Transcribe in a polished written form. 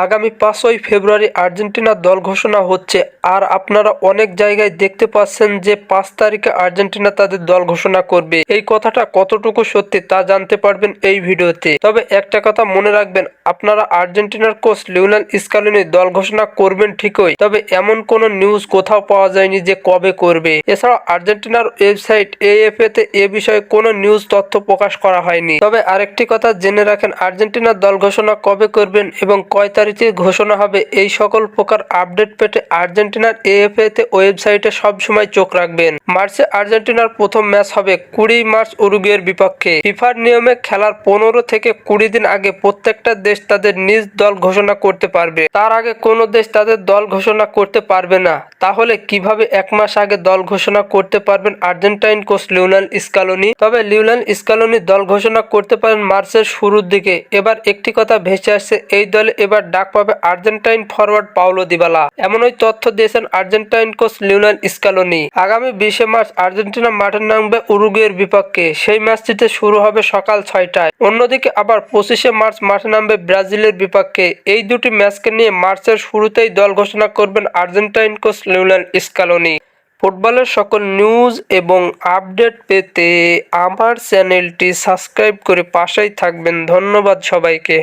আগামী 5ই ফেব্রুয়ারি আর্জেন্টিনার দল ঘোষণা হচ্ছে। আর আপনারা অনেক জায়গায় দেখতে পাচ্ছেন যে 5 তারিখে আর্জেন্টিনা তাদের দল ঘোষণা করবে। এই কথাটা কতটুকু সত্যি তা জানতে পারবেন এই ভিডিওতে। তবে একটা কথা মনে রাখবেন, আপনারা আর্জেন্টিনার কোচ লিওনেল স্কালোনি দল ঘোষণা করবেন ঠিকই, তবে এমন কোনো নিউজ কোথাও পাওয়া যায়নি যে কবে করবে। এছাড়াও আর্জেন্টিনার ওয়েবসাইট AFA তে এ বিষয়ে কোনো নিউজ তথ্য প্রকাশ করা হয়নি। তবে আরেকটি কথা জেনে রাখেন, আর্জেন্টিনার দল ঘোষণা কবে করবেন এবং কয় তারিখে ঘোষণা হবে এই সকল প্রকার আপডেট পেতে আর্জেন্টিনার AFA তে ওয়েবসাইটে সবসময় চোখ রাখবেন। মার্চে আর্জেন্টিনার প্রথম ম্যাচ হবে 20 মার্চ উরুগুয়ের বিপক্ষে। ফিফার নিয়মে খেলার 15 থেকে 20 দিন আগে প্রত্যেকটা দেশ তাদের নিজ দল ঘোষণা করতে পারবে। তার আগে কোনো দেশ তাদের দল ঘোষণা করতে পারবে না। তাহলে কিভাবে 1 মাস আগে দল ঘোষণা করতে পারবেন আর্জেন্টাইন কোচ লিওনেল স্কালোনি? তবে লিওনেল স্কালোনি দল ঘোষণা করতে পারেন মার্চের শুরুর দিকে। এবার একটি কথা ভেসে আসছে, এই দলে এবার ডাক পাবে আর্জেন্টাইন ফরওয়ার্ড পাওলো দিবালা। এমনই তথ্য দিয়েছেন আর্জেন্টাইন কোচ লিওনেল স্কালোনি। আগামী 20 মার্চ আর্জেন্টিনা মাঠে নামবে উরুগুয়ের বিপক্ষে। সেই ম্যাচটিতে শুরু হবে সকাল 6টায়। অন্যদিকে আবার 25 মার্চ মাঠে নামবে ব্রাজিলের বিপক্ষে। এই দুটি ম্যাচকে নিয়ে মার্চের শুরুতেই দল ঘোষণা করবেন আর্জেন্টাইন কোচ লিওনেল স্কালোনি। ফুটবলের সকল নিউজ এবং আপডেট পেতে আমার চ্যানেলটি সাবস্ক্রাইব করে পাশেই থাকবেন। ধন্যবাদ সবাইকে।